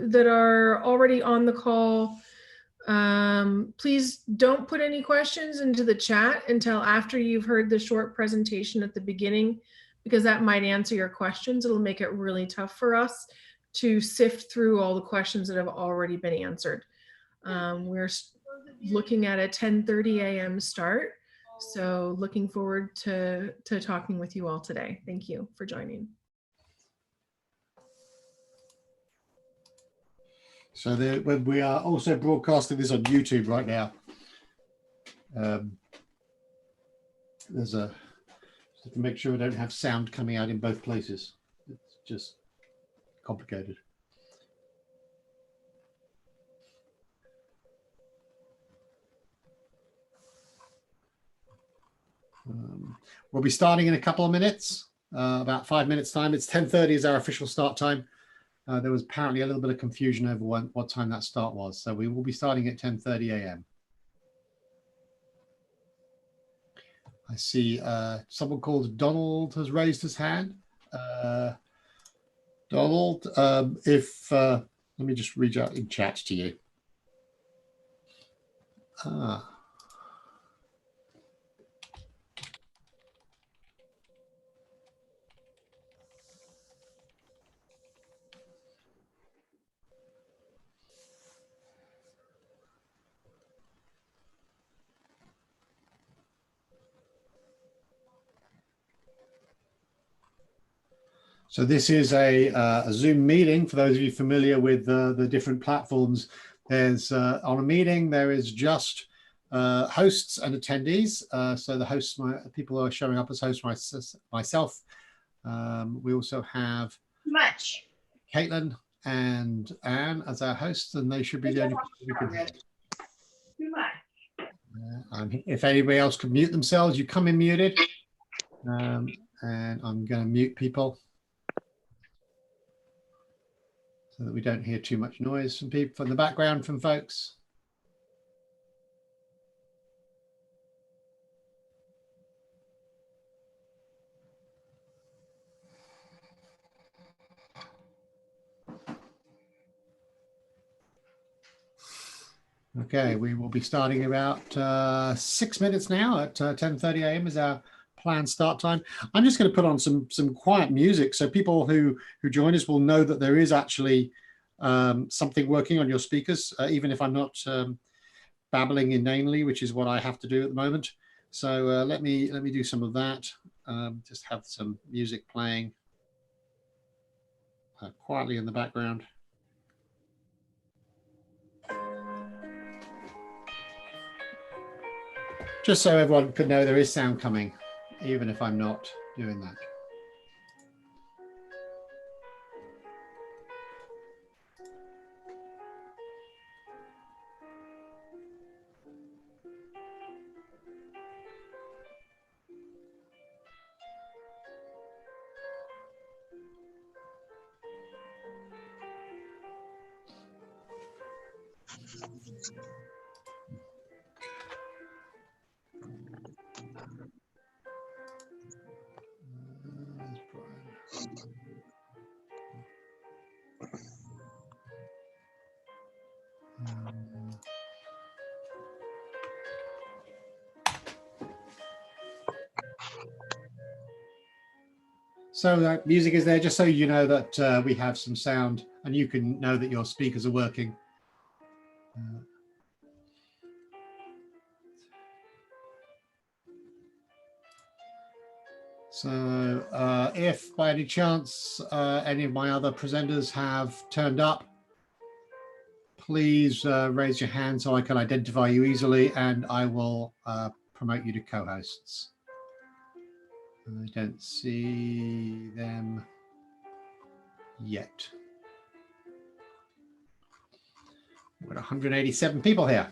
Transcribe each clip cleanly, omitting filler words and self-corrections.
that are already on the call, please don't put any questions into the chat until after you've heard the short presentation at the beginning, because that might answer your questions. It'll make it really tough for us to sift through all the questions that have already been answered. We're looking at a 10:30 a.m. start. So looking forward to talking with you all today. Thank you for joining. So we are also broadcasting this on YouTube right now. There's a, just to make sure we don't have sound coming out in both places. It's just complicated. We'll be starting in a couple of minutes, about 5 minutes time. It's 10:30 is our official start time. There was apparently a little bit of confusion over what time that start was. So we will be starting at 10:30 a.m. I see someone called Donald has raised his hand. Donald, let me just reach out in chat to you. So this is a Zoom meeting. For those of you familiar with the different platforms, there's on a meeting, there is just hosts and attendees. So the hosts, people are showing up as hosts, myself. We also have Caitlin and Anne as our hosts, and they should be the only people we can hear. If anybody else could mute themselves, you come in muted. And I'm going to mute people, so that we don't hear too much noise from people from the background from folks. Okay, we will be starting about 6 minutes now at 10:30 a.m. is our planned start time. I'm just going to put on some quiet music so people who join us will know that there is actually something working on your speakers, even if I'm not babbling inanely, which is what I have to do at the moment. So let me do some of that. Just have some music playing quietly in the background. Just so everyone could know there is sound coming, even if I'm not doing that. So that music is there just so you know that we have some sound and you can know that your speakers are working. So if by any chance any of my other presenters have turned up, please raise your hand so I can identify you easily and I will promote you to co-hosts. I don't see them yet. We've got 187 people here.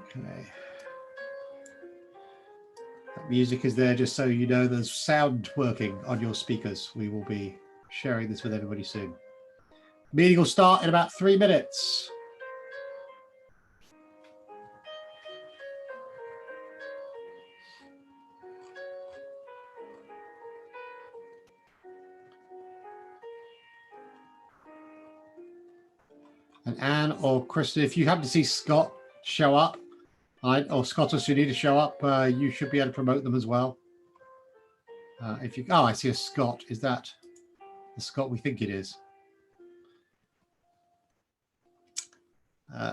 Okay. That music is there just so you know there's sound working on your speakers. We will be sharing this with everybody soon. Meeting will start in about 3 minutes. And Anne or Kristen, if you happen to see Scott show up, or Scott or Sunita show up, you should be able to promote them as well. If you, oh, I see a Scott. Is that the Scott we think it is?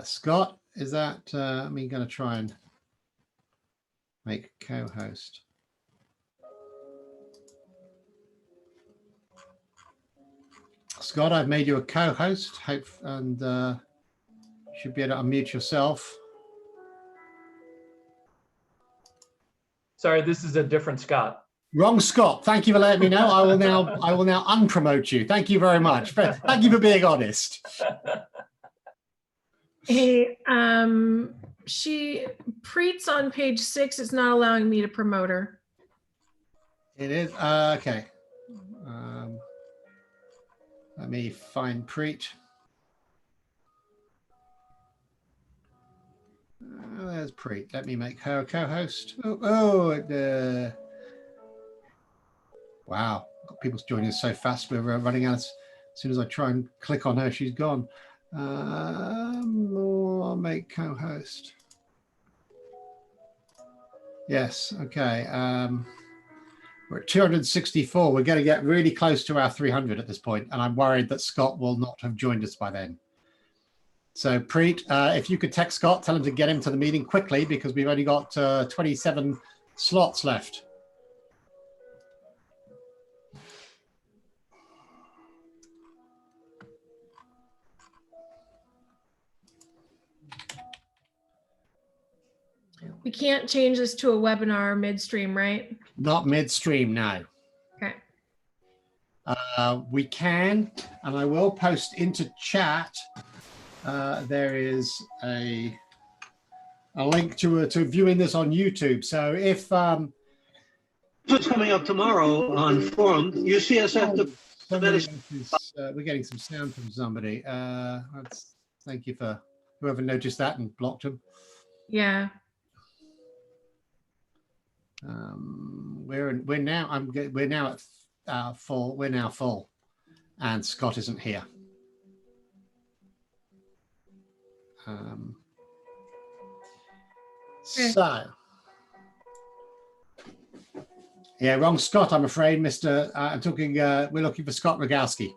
Scott, is that? I'm going to try and make co-host. Scott, I've made you a co-host. Hope and you should be able to unmute yourself. Sorry, this is a different Scott. Wrong Scott. Thank you for letting me know. I will now unpromote you. Thank you very much. Thank you for being honest. Hey, Preet's on page 6. It's not allowing me to promote her. It is okay. Let me find Preet. There's Preet. Let me make her a co-host. Wow, people joining us so fast. We're running out. As soon as I try and click on her, she's gone. More make co-host. Yes. Okay. We're at 264. We're going to get really close to our 300 at this point, and I'm worried that Scott will not have joined us by then. So Preet, if you could text Scott, tell him to get him to the meeting quickly because we've only got 27 slots left. We can't change this to a webinar midstream, right? Not midstream, no. Okay. We can, and I will post into chat. There is a link to viewing this on YouTube. So if what's coming up tomorrow on forum, you see us after. We're getting some sound from somebody. Thank you for whoever noticed that and blocked him. Yeah. We're now at full. We're now full, and Scott isn't here. So, yeah, wrong Scott, I'm afraid, Mr. I'm talking. We're looking for Scott Rogowski,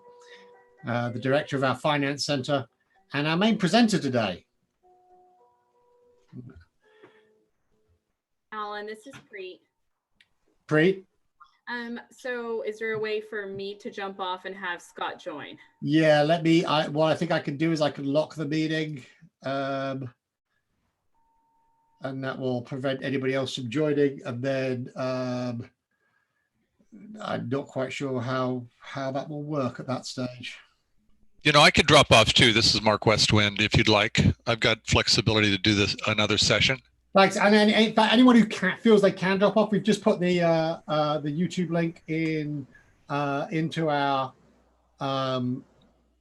the director of our finance center, and our main presenter today. Alan, this is Preet. Preet? So is there a way for me to jump off and have Scott join? Yeah, let me, what I think I can do is I can lock the meeting, and that will prevent anybody else from joining. And then I'm not quite sure how that will work at that stage. You know, I could drop off too. This is Mark Westwind. If you'd like, I've got flexibility to do this another session. Thanks. And then in fact, anyone who feels they can drop off, we've just put the YouTube link in into our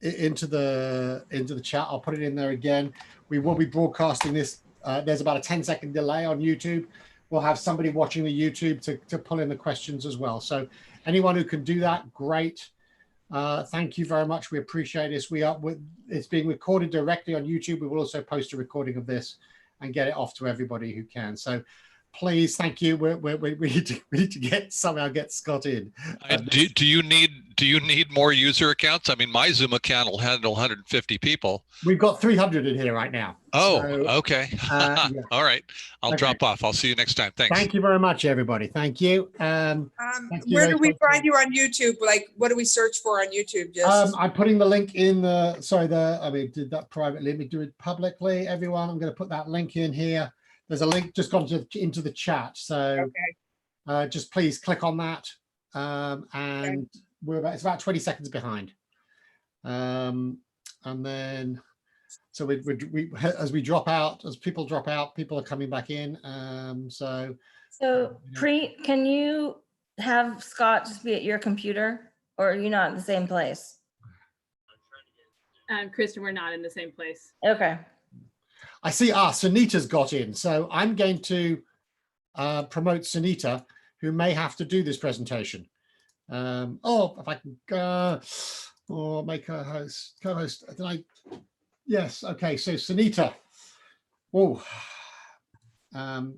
into the chat. I'll put it in there again. We will be broadcasting this. There's about a 10-second delay on YouTube. We'll have somebody watching the YouTube to pull in the questions as well. So anyone who can do that, great. Thank you very much. We appreciate this. It's being recorded directly on YouTube. We will also post a recording of this and get it off to everybody who can. So please, thank you. We need to somehow get Scott in. Do you need more user accounts? I mean, my Zoom account will handle 150 people. We've got 300 in here right now. Oh, so, okay. Yeah. All right. I'll drop off. I'll see you next time. Thanks. Thank you very much, everybody. Thank you. Where do we find you on YouTube? Like, what do we search for on YouTube? Just I'm putting the link in did that privately. Let me do it publicly. Everyone, I'm going to put that link in here. There's a link just gone into the chat. So okay. Just please click on that. And it's about 20 seconds behind. And then, so we as we drop out, as people drop out, people are coming back in. So Preet, can you have Scott just be at your computer, or are you not in the same place? Kristen, we're not in the same place. Okay. I see. Sunita's got in. So I'm going to promote Sunita, who may have to do this presentation. If I can go or make her co-host. Yes. Okay. So Sunita.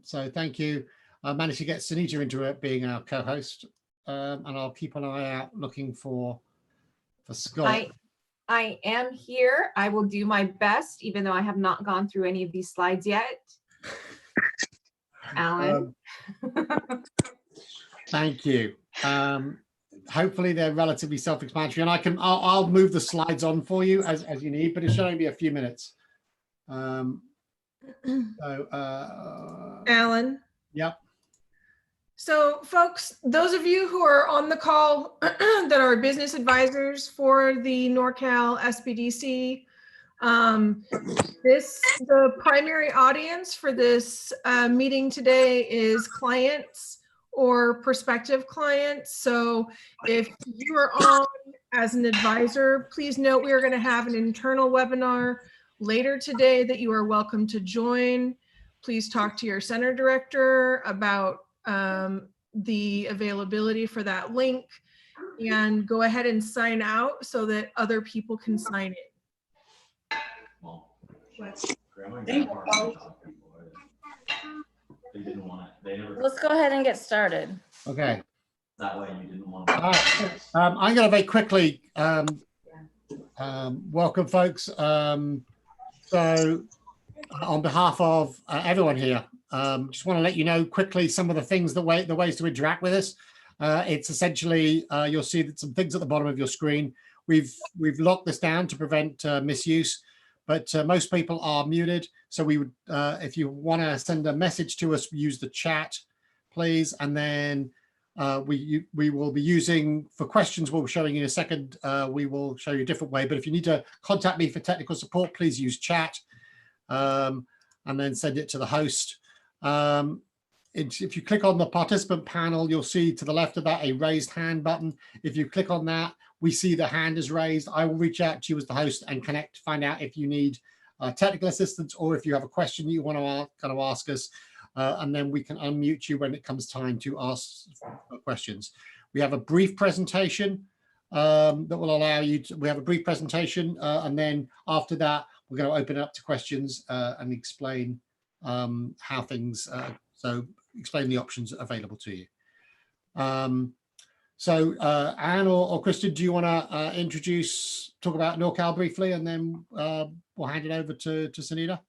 So thank you. I managed to get Sunita into it being our co-host, and I'll keep an eye out looking for Scott. I am here. I will do my best, even though I have not gone through any of these slides yet. Alan. Thank you. Hopefully they're relatively self-explanatory, and I'll move the slides on for you as you need, but it should only be a few minutes. Alan? Yep. So folks, those of you who are on the call that are business advisors for the NorCal SBDC, the primary audience for this meeting today is clients or prospective clients. So if you are on as an advisor, please note we are going to have an internal webinar later today that you are welcome to join. Please talk to your center director about the availability for that link, and go ahead and sign out so that other people can sign in. Let's go ahead and get started. Okay. That way you didn't want to. I'm going to very quickly welcome folks. So on behalf of everyone here, just want to let you know quickly some of the things, the ways to interact with us. It's essentially, you'll see that some things at the bottom of your screen. We've locked this down to prevent misuse, but most people are muted. So we would, if you want to send a message to us, use the chat, please. And then we will be using, for questions we'll be showing you in a second, we will show you a different way. But if you need to contact me for technical support, please use chat, and then send it to the host. If you click on the participant panel, you'll see to the left of that a raised hand button. If you click on that, we see the hand is raised. I will reach out to you as the host and find out if you need technical assistance or if you have a question that you want to ask us, and then we can unmute you when it comes time to ask questions. We have a brief presentation that will allow you to, we have a brief presentation, and then after that, we're going to open it up to questions and explain how things, explain the options available to you. Anne or Kristen, do you want to talk about NorCal briefly, and then we'll hand it over to Sunita?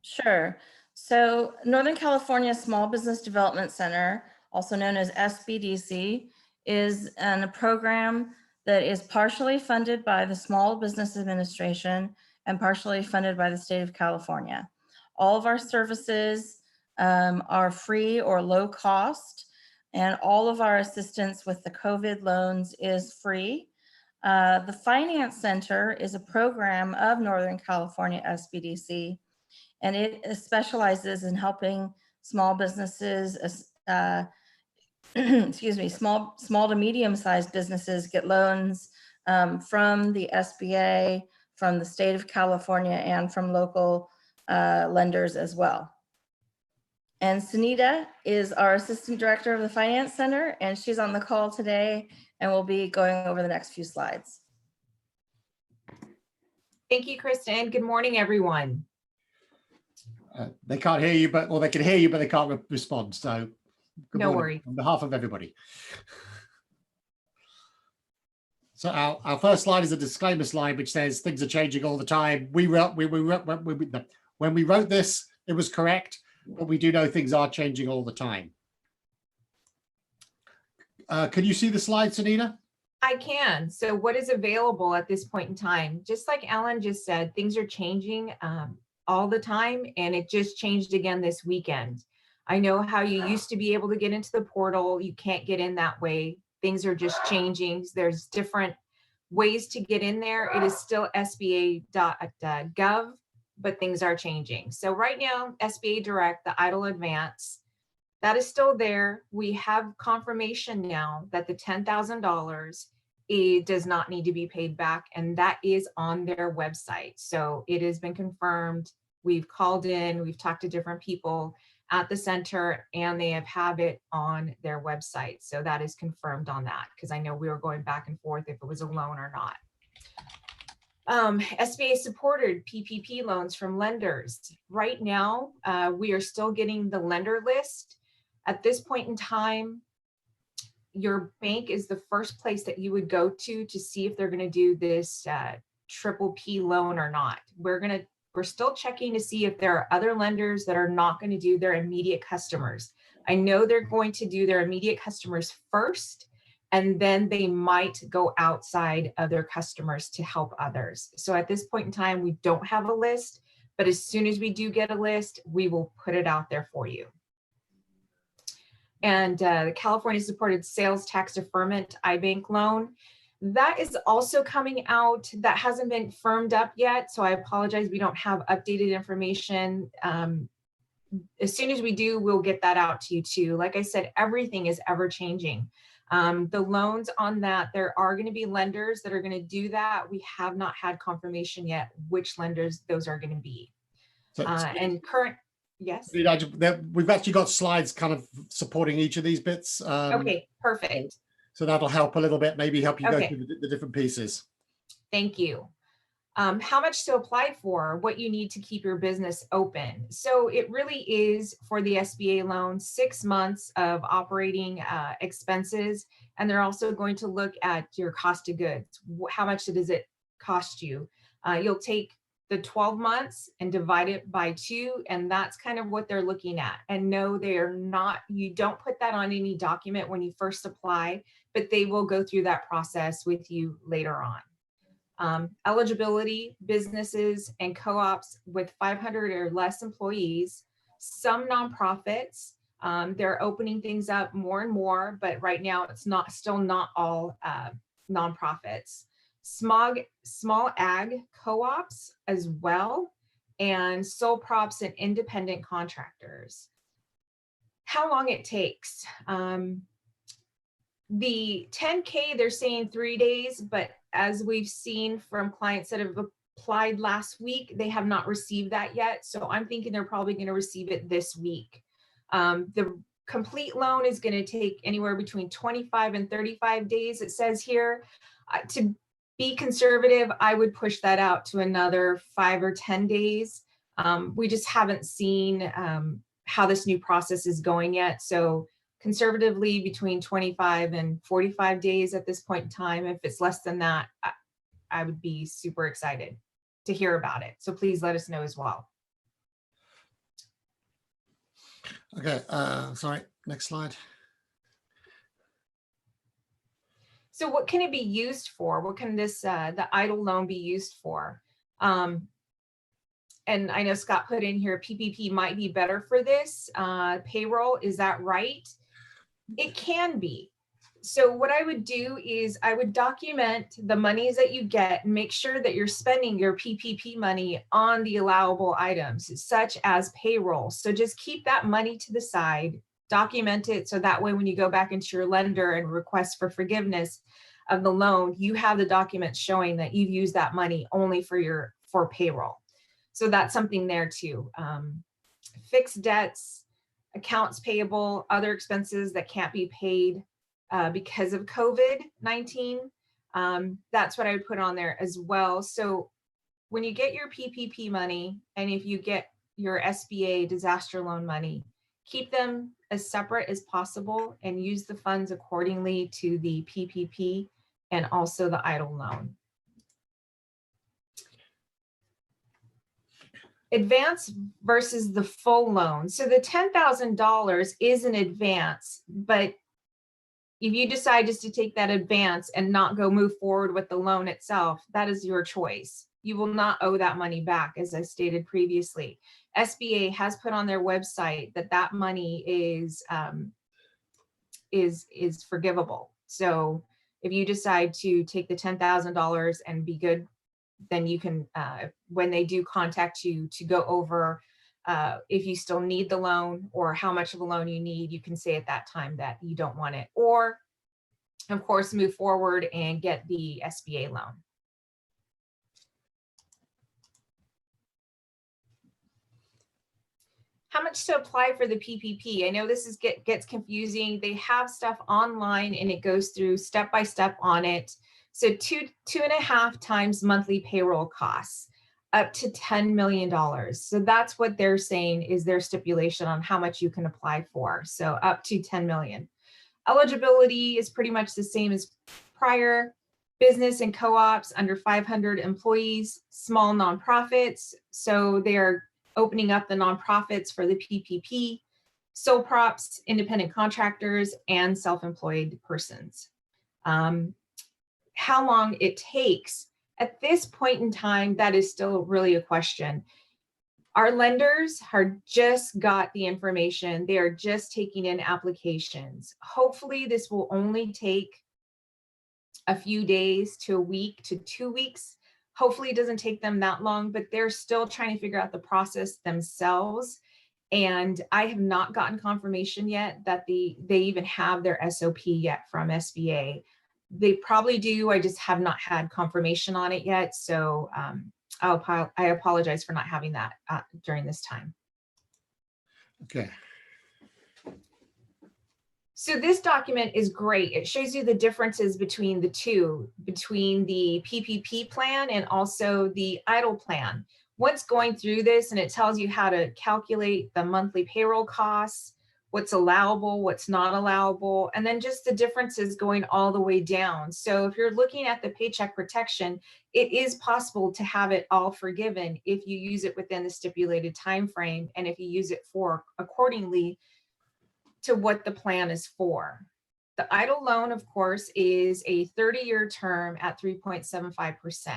Sure. So Northern California Small Business Development Center, also known as SBDC, is a program that is partially funded by the Small Business Administration and partially funded by the state of California. All of our services are free or low cost, and all of our assistance with the COVID loans is free. The Finance Center is a program of Northern California SBDC, and it specializes in helping small businesses, excuse me, small to medium-sized businesses get loans from the SBA, from the state of California, and from local lenders as well. And Sunita is our Assistant Director of the Finance Center, and she's on the call today and will be going over the next few slides. Thank you, Kristen. Good morning, everyone. They can't hear you, or they can hear you, but they can't respond. So no worries. On behalf of everybody. So our first slide is a disclaimer slide, which says things are changing all the time. When we wrote this, it was correct, but we do know things are changing all the time. Can you see the slide, Sunita? I can. So what is available at this point in time? Just like Alan just said, things are changing all the time, and it just changed again this weekend. I know how you used to be able to get into the portal. You can't get in that way. Things are just changing. There's different ways to get in there. It is still SBA.gov, but things are changing. So right now, SBA Direct, the EIDL Advance, that is still there. We have confirmation now that the $10,000 it does not need to be paid back, and that is on their website. So it has been confirmed. We've called in, we've talked to different people at the center, and they have it on their website. So that is confirmed on that, because I know we were going back and forth if it was a loan or not. SBA supported PPP loans from lenders. Right now, we are still getting the lender list. At this point in time, your bank is the first place that you would go to see if they're going to do this triple P loan or not. We're still checking to see if there are other lenders that are not going to do their immediate customers. I know they're going to do their immediate customers first, and then they might go outside of their customers to help others. So at this point in time, we don't have a list, but as soon as we do get a list, we will put it out there for you. And the California supported sales tax deferment iBank loan, that is also coming out. That hasn't been firmed up yet, so I apologize, we don't have updated information. As soon as we do, we'll get that out to you too. Like I said, everything is ever changing. The loans on that, there are going to be lenders that are going to do that. We have not had confirmation yet which lenders those are going to be. And current, yes. We've actually got slides kind of supporting each of these bits. Okay, perfect. So that'll help a little bit, maybe help you go Okay. through the different pieces. Thank you. How much to apply for, what you need to keep your business open. So it really is for the SBA loan, 6 months of operating expenses. And they're also going to look at your cost of goods. How much does it cost you? You'll take the 12 months and divide it by 2. And that's kind of what they're looking at. And no, they are not, you don't put that on any document when you first apply, but they will go through that process with you later on. Eligibility, businesses and co-ops with 500 or less employees, some nonprofits, they're opening things up more and more, but right now it's still not all nonprofits. Small ag co-ops as well, and sole props and independent contractors. How long it takes. The 10K, they're saying 3 days, but as we've seen from clients that have applied last week, they have not received that yet. So I'm thinking they're probably going to receive it this week. The complete loan is going to take anywhere between 25 and 35 days, it says here. To be conservative, I would push that out to another 5 or 10 days. We just haven't seen how this new process is going yet. So conservatively between 25 and 45 days at this point in time. If it's less than that, I would be super excited to hear about it. So please let us know as well. Okay, sorry, next slide. So what can it be used for? What can this, the EIDL loan be used for? And I know Scott put in here, PPP might be better for this. Payroll, is that right? It can be. So what I would do is I would document the monies that you get and make sure that you're spending your PPP money on the allowable items, such as payroll. So just keep that money to the side, document it. So that way, when you go back into your lender and request for forgiveness of the loan, you have the documents showing that you've used that money only for payroll. So that's something there too. Fixed debts, accounts payable, other expenses that can't be paid because of COVID-19. That's what I would put on there as well. So when you get your PPP money, and if you get your SBA disaster loan money, keep them as separate as possible and use the funds accordingly to the PPP and also the EIDL loan. Advance versus the full loan. So the $10,000 is an advance, but if you decide just to take that advance and not go move forward with the loan itself, that is your choice. You will not owe that money back, as I stated previously. SBA has put on their website that that money is forgivable. So if you decide to take the $10,000 and be good, then you can, when they do contact you to go over if you still need the loan or how much of a loan you need, you can say at that time that you don't want it. Or of course, move forward and get the SBA loan. How much to apply for the PPP? I know this gets confusing. They have stuff online and it goes through step by step on it. So 2.5 times monthly payroll costs, up to $10 million. So that's what they're saying is their stipulation on how much you can apply for. So up to 10 million. Eligibility is pretty much the same as prior. Business and co-ops under 500 employees, small nonprofits. So they're opening up the nonprofits for the PPP, sole props, independent contractors, and self-employed persons. How long it takes at this point in time, that is still really a question. Our lenders are just got the information. They are just taking in applications. Hopefully this will only take a few days to a week to 2 weeks. Hopefully it doesn't take them that long, but they're still trying to figure out the process themselves. And I have not gotten confirmation yet that they even have their SOP yet from SBA. They probably do. I just have not had confirmation on it yet. So I apologize for not having that during this time. Okay. So this document is great. It shows you the differences between the two, between the PPP plan and also the EIDL plan. Once going through this, and it tells you how to calculate the monthly payroll costs, what's allowable, what's not allowable, and then just the differences going all the way down. So if you're looking at the paycheck protection, it is possible to have it all forgiven if you use it within the stipulated time frame and if you use it for accordingly to what the plan is for. The EIDL loan, of course, is a 30-year term at 3.75%.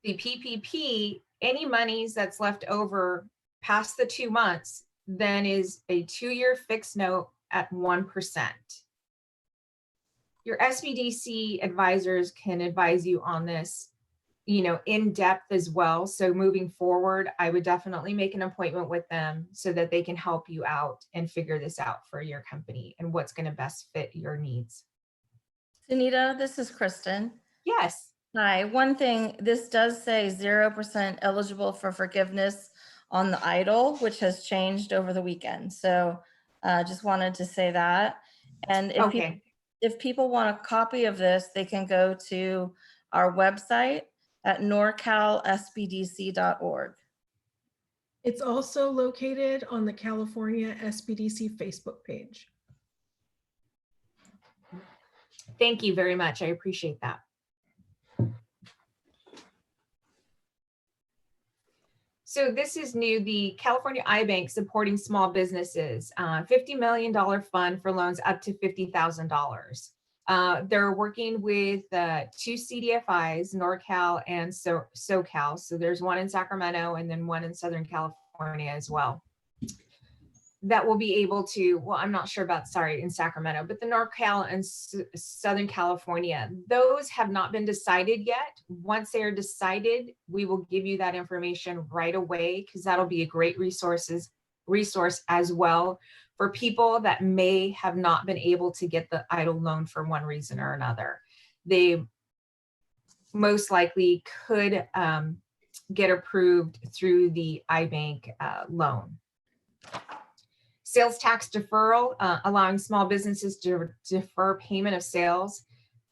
The PPP, any monies that's left over past the 2 months, then is a 2-year fixed note at 1%. Your SBDC advisors can advise you on this, in depth as well. So moving forward, I would definitely make an appointment with them so that they can help you out and figure this out for your company and what's going to best fit your needs. Sunita, this is Kristen. Yes. Hi, one thing, this does say 0% eligible for forgiveness on the EIDL, which has changed over the weekend. So just wanted to say that. And if people want a copy of this, they can go to our website at norcalsbdc.org. It's also located on the California SBDC Facebook page. Thank you very much. I appreciate that. So this is new, the California iBank supporting small businesses, $50 million fund for loans up to $50,000. They're working with 2 CDFIs, NorCal and SoCal. So there's one in Sacramento and then one in Southern California as well. That will be able to, well, I'm not sure about, in Sacramento, but the NorCal and Southern California, those have not been decided yet. Once they are decided, we will give you that information right away because that'll be a great resource as well for people that may have not been able to get the EIDL loan for one reason or another. They most likely could get approved through the iBank loan. Sales tax deferral, allowing small businesses to defer payment of sales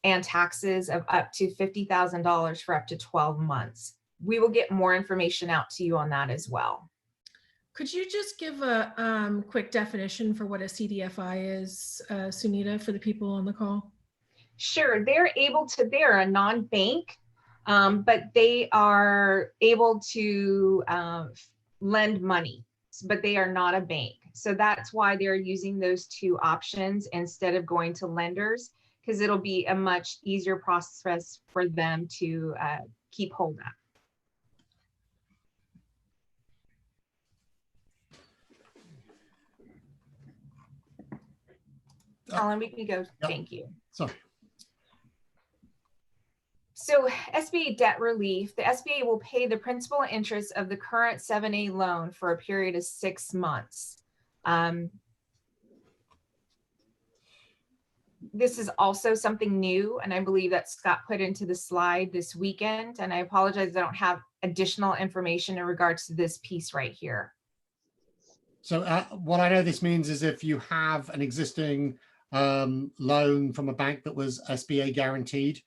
and taxes of up to $50,000 for up to 12 months. We will get more information out to you on that as well. Could you just give a quick definition for what a CDFI is, Sunita, for the people on the call? Sure, they're a non-bank, but they are able to lend money, but they are not a bank. So that's why they're using those 2 options instead of going to lenders, because it'll be a much easier process for them to keep hold of. Alan, we can go. Yep. Thank you. Sorry. So SBA debt relief, the SBA will pay the principal and interest of the current 7A loan for a period of 6 months. this is also something new, and I believe that Scott put into the slide this weekend, and I apologize, I don't have additional information in regards to this piece right here. So what I know this means is if you have an existing loan from a bank that was SBA guaranteed,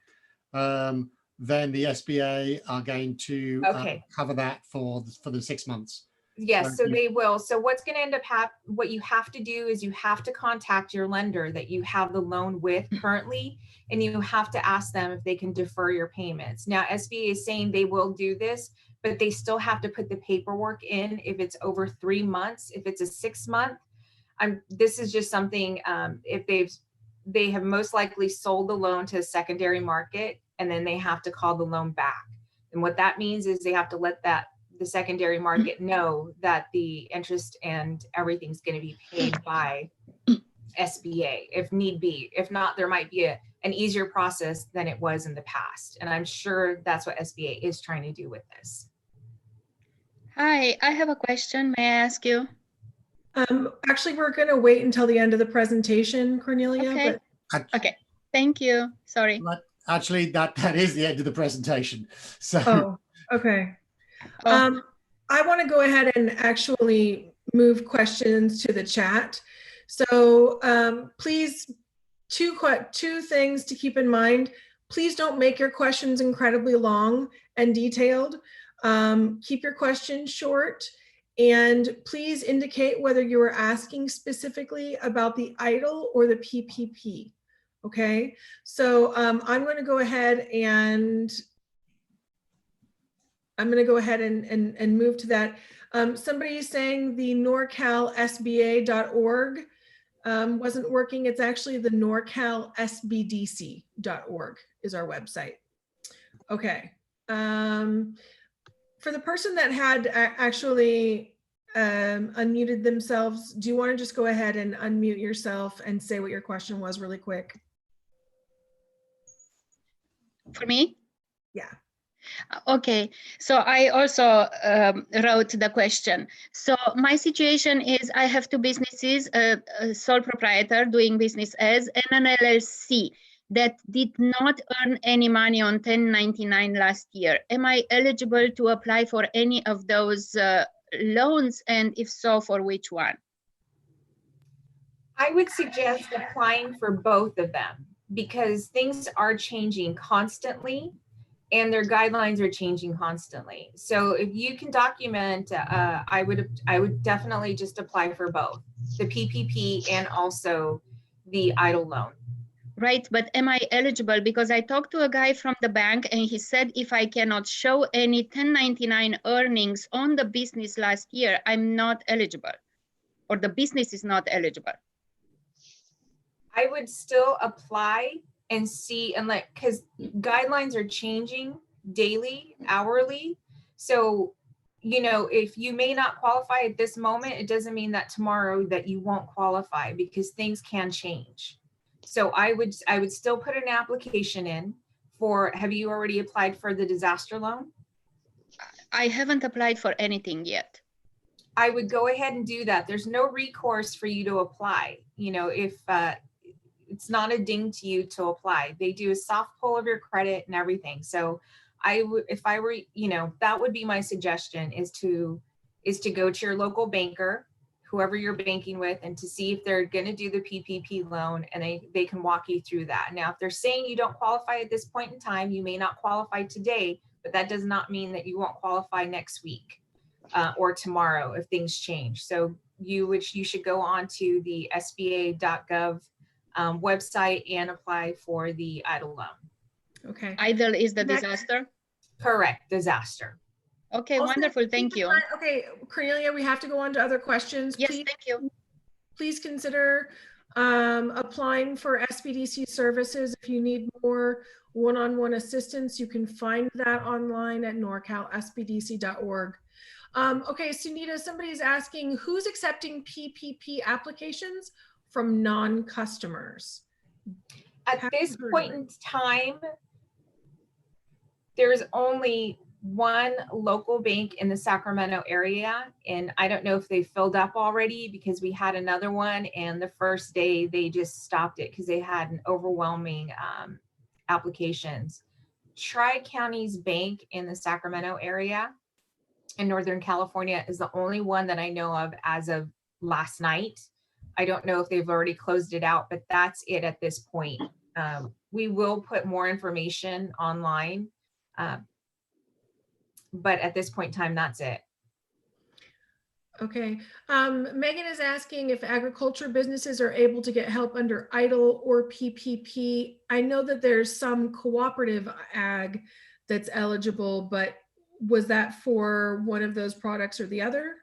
then the SBA are going to cover that for the 6 months. Yes, so they will. So what's going to end up what you have to do is you have to contact your lender that you have the loan with currently, and you have to ask them if they can defer your payments. Now, SBA is saying they will do this, but they still have to put the paperwork in if it's over 3 months. If it's a 6 month, this is just something, if they have most likely sold the loan to a secondary market, and then they have to call the loan back. And what that means is they have to let the secondary market know that the interest and everything's going to be paid by SBA if need be. If not, there might be an easier process than it was in the past. And I'm sure that's what SBA is trying to do with this. Hi, I have a question. May I ask you? Actually, we're going to wait until the end of the presentation, Cornelia. Okay. But... Okay. Thank you. Sorry. But actually, that is the end of the presentation. So. Oh, okay. I want to go ahead and actually move questions to the chat. So please, two things to keep in mind. Please don't make your questions incredibly long and detailed. Keep your questions short, and please indicate whether you are asking specifically about the EIDL or the PPP. Okay, so I'm going to go ahead and move to that. Somebody is saying the NorCalSBA.org wasn't working. It's actually the NorCalSBDC.org is our website. Okay. For the person that had actually unmuted themselves, do you want to just go ahead and unmute yourself and say what your question was really quick? For me? Yeah. Okay, so I also wrote the question. So my situation is I have two businesses, a sole proprietor doing business as, and an LLC that did not earn any money on 1099 last year. Am I eligible to apply for any of those loans? And if so, for which one? I would suggest applying for both of them because things are changing constantly and their guidelines are changing constantly. So if you can document, I would definitely just apply for both, the PPP and also the EIDL loan. Right, but am I eligible? Because I talked to a guy from the bank and he said if I cannot show any 1099 earnings on the business last year, I'm not eligible, or the business is not eligible. I would still apply and see, and because guidelines are changing daily, hourly. So, if you may not qualify at this moment, it doesn't mean that tomorrow that you won't qualify because things can change. So I would still put an application in for, have you already applied for the disaster loan? I haven't applied for anything yet. I would go ahead and do that. There's no recourse for you to apply. If it's not a ding to you to apply. They do a soft pull of your credit and everything. So if I were, that would be my suggestion is to go to your local banker, whoever you're banking with, and to see if they're going to do the PPP loan, and they can walk you through that. Now, if they're saying you don't qualify at this point in time, you may not qualify today, but that does not mean that you won't qualify next week or tomorrow if things change. So you should go on to the SBA.gov website and apply for the EIDL loan. Okay. EIDL is the disaster? Correct, disaster. Okay, also, wonderful, thank you. Okay, Cornelia, we have to go on to other questions. Yes, thank you. Please consider applying for SBDC services. If you need more one-on-one assistance, you can find that online at norcalsbdc.org. Okay, Sunita, somebody's asking, who's accepting PPP applications from non-customers? At this point in time, there's only one local bank in the Sacramento area, and I don't know if they filled up already because we had another one, and the first day they just stopped it because they had an overwhelming applications. Tri-Counties Bank in the Sacramento area in Northern California is the only one that I know of as of last night. I don't know if they've already closed it out, but that's it at this point. We will put more information online. But at this point in time, that's it. Okay. Megan is asking if agriculture businesses are able to get help under EIDL or PPP. I know that there's some cooperative ag that's eligible, but was that for one of those products or the other?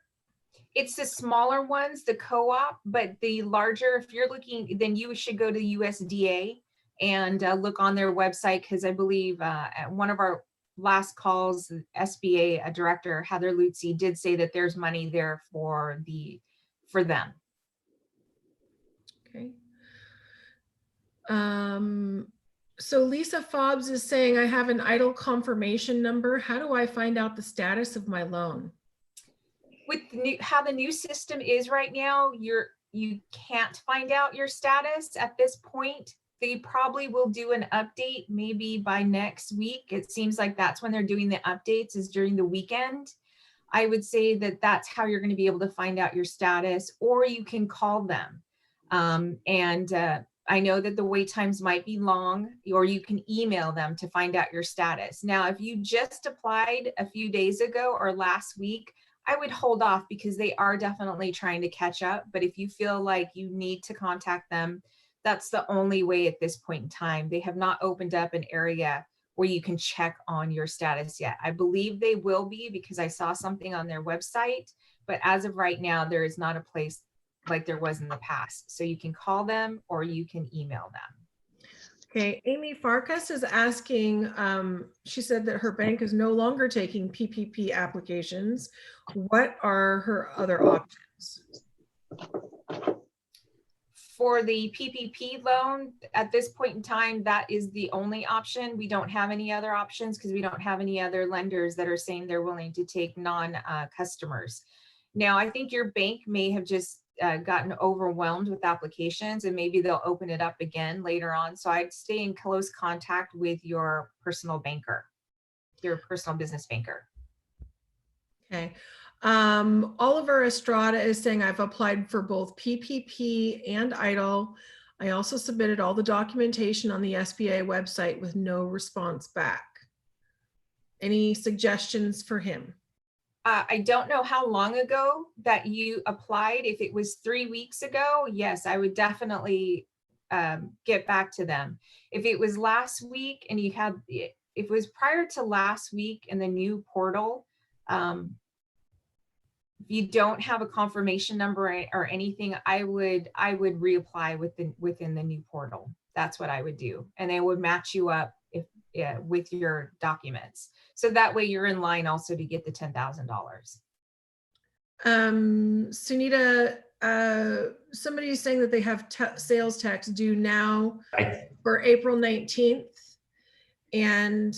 It's the smaller ones, the co-op, but the larger, if you're looking, then you should go to USDA and look on their website, because I believe at one of our last calls, the SBA director, Heather Lutzy, did say that there's money there for them. Okay. So Lisa Fobbs is saying, I have an EIDL confirmation number. How do I find out the status of my loan? With how the new system is right now, you can't find out your status at this point. They probably will do an update maybe by next week. It seems like that's when they're doing the updates, is during the weekend. I would say that that's how you're going to be able to find out your status, or you can call them. I know that the wait times might be long, or you can email them to find out your status. Now, if you just applied a few days ago or last week, I would hold off because they are definitely trying to catch up. But if you feel like you need to contact them, that's the only way at this point in time. They have not opened up an area where you can check on your status yet. I believe they will be, because I saw something on their website, but as of right now, there is not a place like there was in the past. So you can call them or you can email them. Okay, Amy Farkas is asking, she said that her bank is no longer taking PPP applications. What are her other options? For the PPP loan, at this point in time, that is the only option. We don't have any other options because we don't have any other lenders that are saying they're willing to take non-customers. Now, I think your bank may have just gotten overwhelmed with applications, and maybe they'll open it up again later on. So I'd stay in close contact with your personal banker, your personal business banker. Okay. Oliver Estrada is saying, I've applied for both PPP and EIDL. I also submitted all the documentation on the SBA website with no response back. Any suggestions for him? I don't know how long ago that you applied. If it was 3 weeks ago, yes, I would definitely get back to them. If it was last week and you had, if it was prior to last week in the new portal, if you don't have a confirmation number or anything, I would reapply within the new portal. That's what I would do, and they would match you up with your documents. So that way you're in line also to get the $10,000. Sunita, somebody is saying that they have sales tax due now for April 19th. And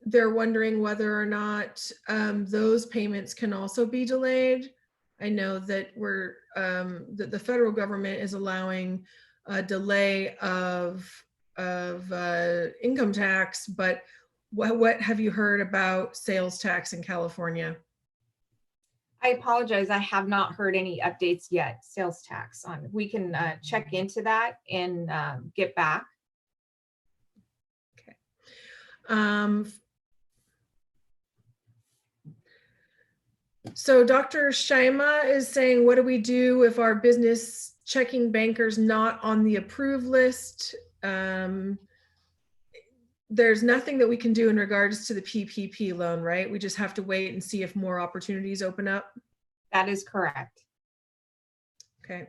they're wondering whether or not those payments can also be delayed. I know that that the federal government is allowing a delay of income tax, but what have you heard about sales tax in California? I apologize, I have not heard any updates yet. Sales tax on, we can check into that and get back. Okay. So Dr. Shaima is saying, what do we do if our business checking banker's not on the approved list? There's nothing that we can do in regards to the PPP loan, right? We just have to wait and see if more opportunities open up. That is correct. Okay.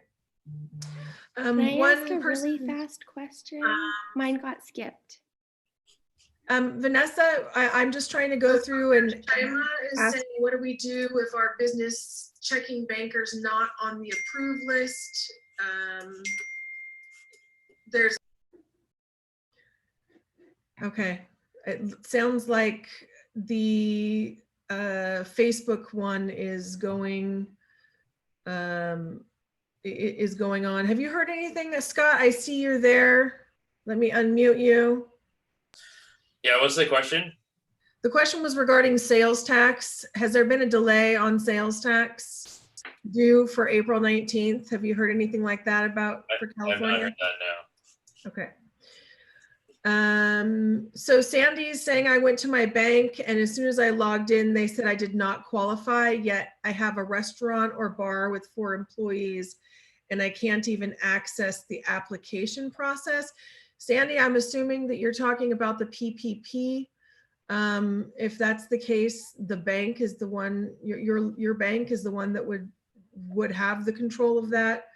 Can I ask a really fast question? Mine got skipped. Vanessa, I'm just trying to go through and Shaima is saying, what do we do if our business checking banker's not on the approved list? Okay. It sounds like the Facebook one is going on. Have you heard anything, Scott? I see you're there. Let me unmute you. Yeah, what's the question? The question was regarding sales tax. Has there been a delay on sales tax due for April 19th? Have you heard anything like that about for California? I've not heard that, no. Okay. So Sandy's saying I went to my bank and as soon as I logged in, they said I did not qualify, yet I have a restaurant or bar with 4 employees and I can't even access the application process. Sandy, I'm assuming that you're talking about the PPP. If that's the case, the bank is the one, your bank is the one that would have the control of that.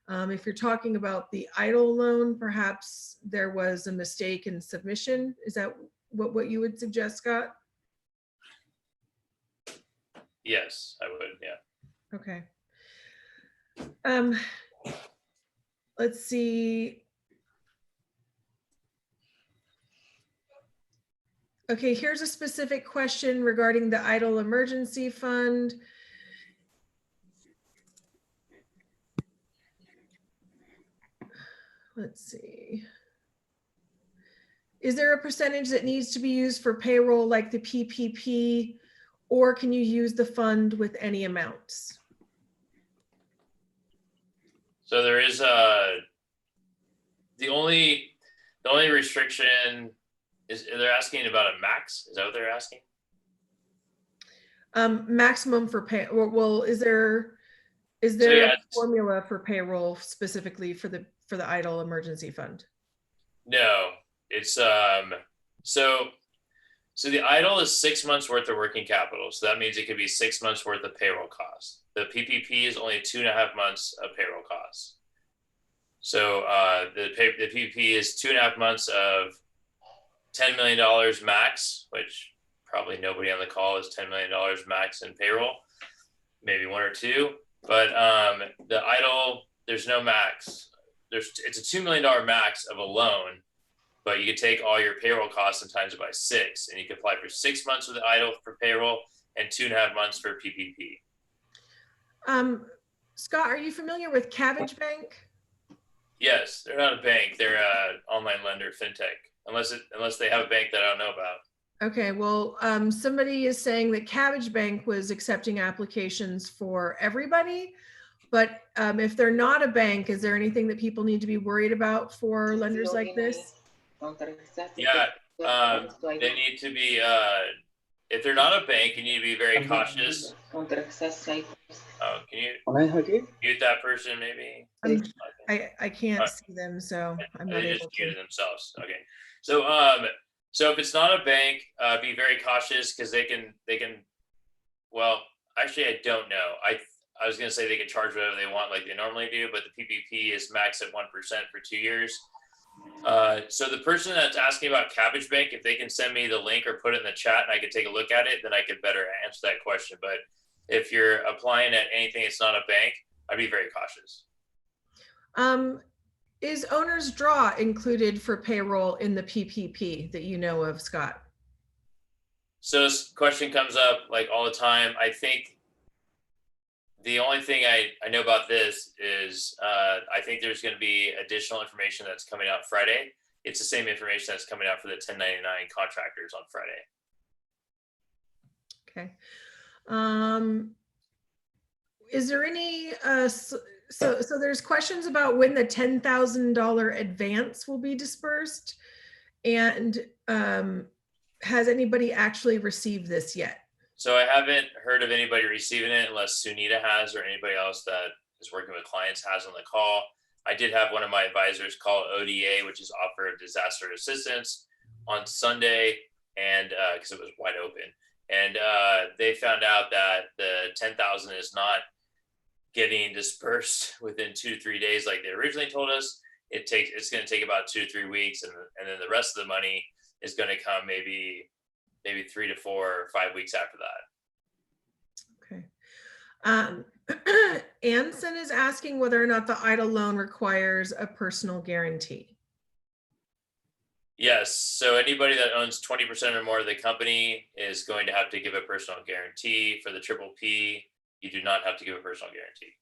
If you're talking about the EIDL loan, perhaps there was a mistake in submission. Is that what you would suggest, Scott? Yes, I would, yeah. Okay. Let's see. Okay, here's a specific question regarding the EIDL emergency fund. Let's see. Is there a percentage that needs to be used for payroll like the PPP, or can you use the fund with any amounts? So there is the only restriction is they're asking about a max. Is that what they're asking? Maximum for pay. Well, is there a formula for payroll specifically for the EIDL emergency fund? No, it's so the EIDL is 6 months worth of working capital. So that means it could be 6 months worth of payroll costs. The PPP is only 2.5 months of payroll costs. So the PPP is 2.5 months of $10 million max, which probably nobody on the call is $10 million max in payroll, maybe 1 or 2. But the EIDL, there's no max. It's a $2 million max of a loan, but you could take all your payroll costs and times it by 6, and you could apply for 6 months with the EIDL for payroll and 2.5 months for PPP. Scott, are you familiar with Cabbage Bank? Yes, they're not a bank. They're an online lender, fintech, unless they have a bank that I don't know about. Okay, well, somebody is saying that Cabbage Bank was accepting applications for everybody, but if they're not a bank, is there anything that people need to be worried about for lenders like this? Yeah, they need to be, if they're not a bank, you need to be very cautious. Oh, can you mute that person maybe? I can't see them, so I'm not They able just to. muted themselves. Okay, so so if it's not a bank, be very cautious because they can. Well, actually, I don't know. I was gonna say they can charge whatever they want, like they normally do, but the PPP is max at 1% for 2 years. So the person that's asking about Cabbage Bank, if they can send me the link or put it in the chat and I could take a look at it, then I could better answer that question. But if you're applying at anything that's not a bank, I'd be very cautious. Is owner's draw included for payroll in the PPP that you know of, Scott? So this question comes up like all the time. I think the only thing I know about this is I think there's going to be additional information that's coming out Friday. It's the same information that's coming out for the 1099 contractors on Friday. Okay. Is there any, so there's questions about when the $10,000 advance will be dispersed, and has anybody actually received this yet? So I haven't heard of anybody receiving it unless Sunita has or anybody else that is working with clients has on the call. I did have one of my advisors call ODA, which is Offer of Disaster Assistance, on Sunday, and because it was wide open. And they found out that the 10,000 is not getting dispersed within 2 to 3 days like they originally told us. It's going to take about 2 to 3 weeks, and then the rest of the money is going to come maybe 3 to 4 or 5 weeks after that. Okay. Anson is asking whether or not the EIDL loan requires a personal guarantee. Yes. So anybody that owns 20% or more of the company is going to have to give a personal guarantee. For the triple P, you do not have to give a personal guarantee.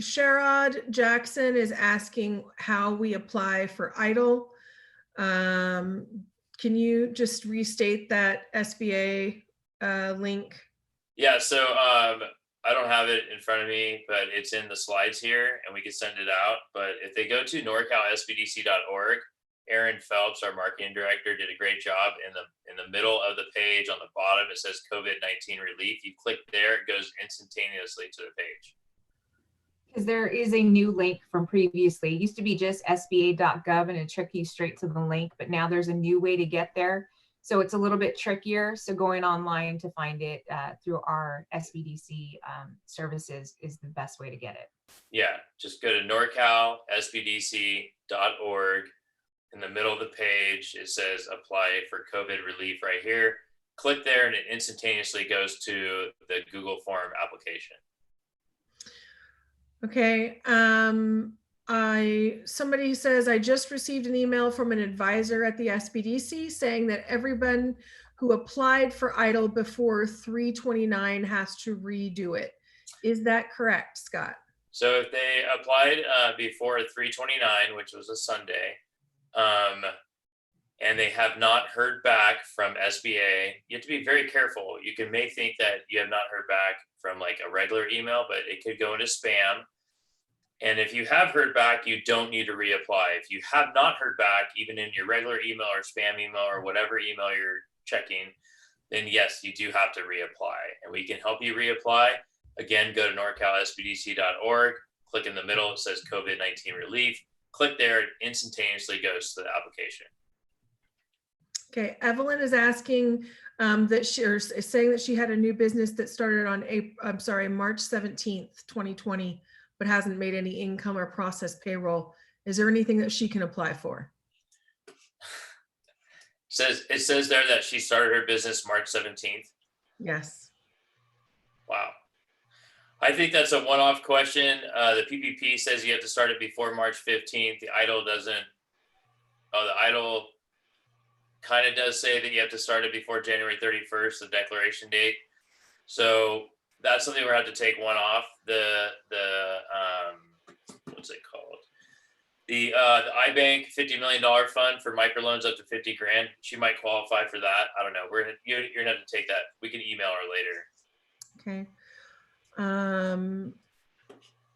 Sherrod Jackson is asking how we apply for EIDL. Can you just restate that SBA link? Yeah. So I don't have it in front of me, but it's in the slides here and we can send it out. But if they go to norcalsbdc.org, Aaron Phelps, our marketing director, did a great job. In the middle of the page on the bottom, it says COVID-19 relief. You click there, it goes instantaneously to the page. Because there is a new link from previously. It used to be just sba.gov and it took you straight to the link, but now there's a new way to get there. So it's a little bit trickier. So going online to find it through our SBDC services is the best way to get it. Yeah, just go to norcalsbdc.org. In the middle of the page, it says apply for COVID relief right here. Click there and it instantaneously goes to the Google form application. Okay. Somebody says, I just received an email from an advisor at the SBDC saying that everyone who applied for EIDL before 3/29 has to redo it. Is that correct, Scott? So if they applied before 3/29, which was a Sunday, and they have not heard back from SBA, you have to be very careful. You may think that you have not heard back from like a regular email, but it could go into spam. And if you have heard back, you don't need to reapply. If you have not heard back, even in your regular email or spam email or whatever email you're checking, then yes, you do have to reapply. And we can help you reapply. Again, go to norcalsbdc.org, click in the middle, it says COVID-19 relief. Click there, it instantaneously goes to the application. Okay, Evelyn is asking that she is saying that she had a new business that started on March 17th, 2020. But hasn't made any income or processed payroll. Is there anything that she can apply for? It says there that she started her business March 17th. Yes. Wow. I think that's a one-off question. The PPP says you have to start it before March 15th. The EIDL doesn't. Oh, the EIDL kind of does say that you have to start it before January 31st, the declaration date. So that's something we're going to have to take one off. The what's it called? The iBank $50 million fund for microloans up to 50 grand. She might qualify for that. I don't know. You're gonna have to take that. We can email her later. Okay.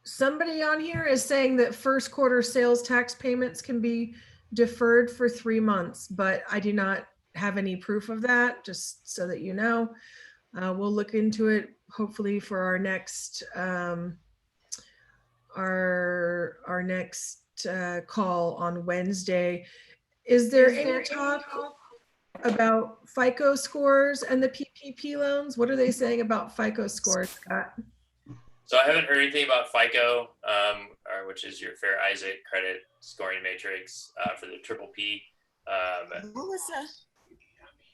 Somebody on here is saying that first quarter sales tax payments can be deferred for 3 months, but I do not have any proof of that, just so that you know. We'll look into it hopefully for our next call on Wednesday. Is there any talk about FICO scores and the PPP loans? What are they saying about FICO scores, Scott? So I haven't heard anything about FICO, which is your Fair Isaac credit scoring matrix for the triple P.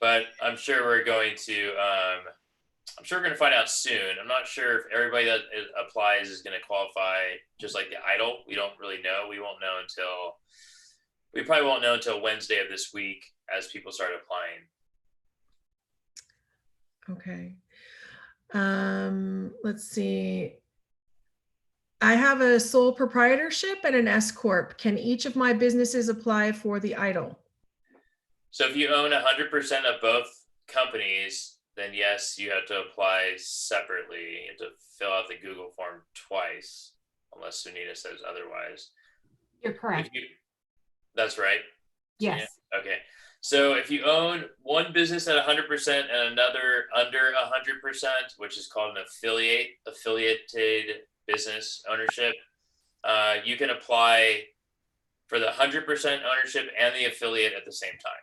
But I'm sure we're going to find out soon. I'm not sure if everybody that applies is going to qualify just like the EIDL. We don't really know. We probably won't know until Wednesday of this week as people start applying. Okay. Let's see. I have a sole proprietorship and an S Corp. Can each of my businesses apply for the EIDL? So if you own 100% of both companies, then yes, you have to apply separately. You have to fill out the Google form twice, unless Sunita says otherwise. You're correct. That's right? Yes. Sunita? Okay. So if you own one business at 100% and another under 100%, which is called an affiliated business ownership, you can apply for the 100% ownership and the affiliate at the same time.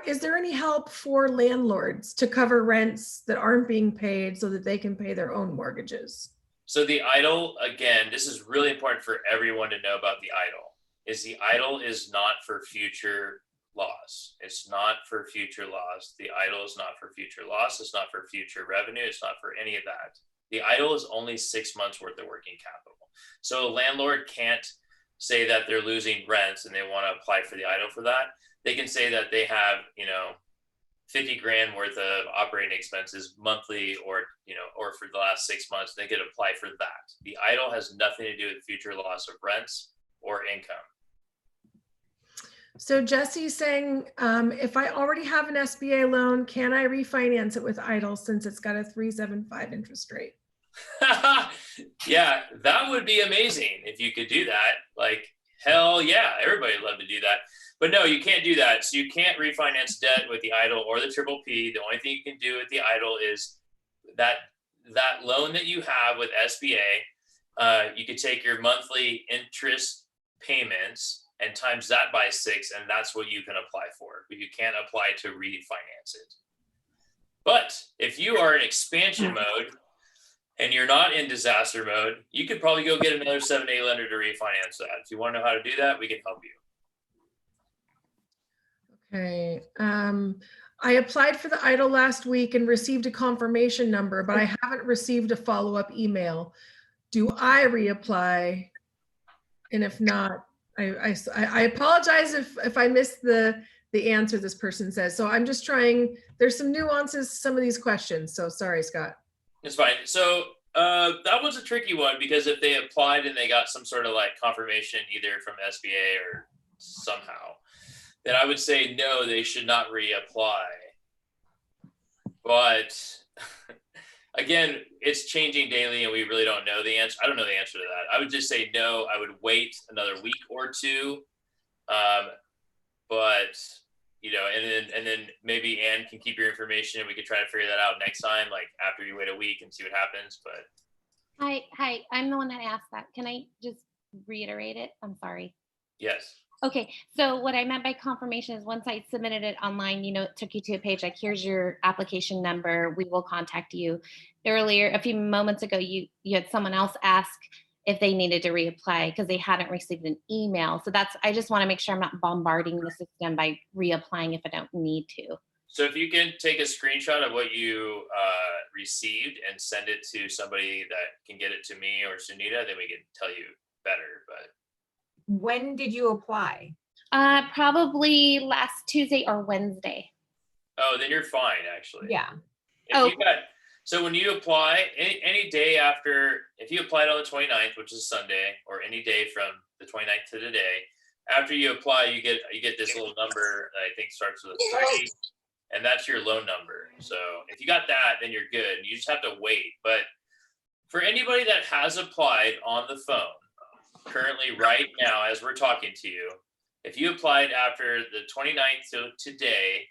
Is there any help for landlords to cover rents that aren't being paid so that they can pay their own mortgages? So the EIDL, again, this is really important for everyone to know about the EIDL, is the EIDL is not for future loss. It's not for future loss. The EIDL is not for future loss. It's not for future revenue. It's not for any of that. The idle is only 6 months worth of working capital. So a landlord can't say that they're losing rents and they want to apply for the idle for that. They can say that they have, 50 grand worth of operating expenses monthly, or for the last 6 months, they could apply for that. The idle has nothing to do with future loss of rents or income. So Jesse's saying, if I already have an SBA loan, can I refinance it with idle since it's got a 3.75 interest rate? Yeah, that would be amazing if you could do that. Like, hell yeah, everybody would love to do that. But no, you can't do that. So you can't refinance debt with the idle or the triple P. The only thing you can do with the idle is that loan that you have with SBA. You could take your monthly interest payments and times that by 6, and that's what you can apply for. But you can't apply to refinance it. But if you are in expansion mode and you're not in disaster mode, you could probably go get another 7(a) lender to refinance that. If you want to know how to do that, we can help you. Okay. I applied for the idle last week and received a confirmation number, but I haven't received a follow-up email. Do I reapply? And if not, I apologize if I missed the answer this person says. So I'm just trying, there's some nuances to some of these questions. So sorry, Scott. It's fine. So that was a tricky one, because if they applied and they got some sort of like confirmation either from SBA or somehow, then I would say no, they should not reapply. But again, it's changing daily and we really don't know the answer. I don't know the answer to that. I would just say no. I would wait another week or two. But and then maybe Ann can keep your information and we could try to figure that out next time, like after you wait a week and see what happens. But Hi, I'm the one that asked that. Can I just reiterate it? I'm sorry. yes. Okay, so what I meant by confirmation is once I submitted it online, it took you to a page like, here's your application number, we will contact you. Earlier, a few moments ago, you had someone else ask if they needed to reapply because they hadn't received an email. So I just want to make sure I'm not bombarding the system by reapplying if I don't need to. So if you can take a screenshot of what you received and send it to somebody that can get it to me or Sunita, then we can tell you better. But when did you apply? Probably last Tuesday or Wednesday. Oh, then you're fine, actually. Yeah. So when you apply, any day after, if you applied on the 29th, which is Sunday, or any day from the 29th to today, after you apply, you get this little number that I think starts with a 3, and that's your loan number. So if you got that, then you're good. You just have to wait. But for anybody that has applied on the phone, currently right now, as we're talking to you, if you applied after the 29th to today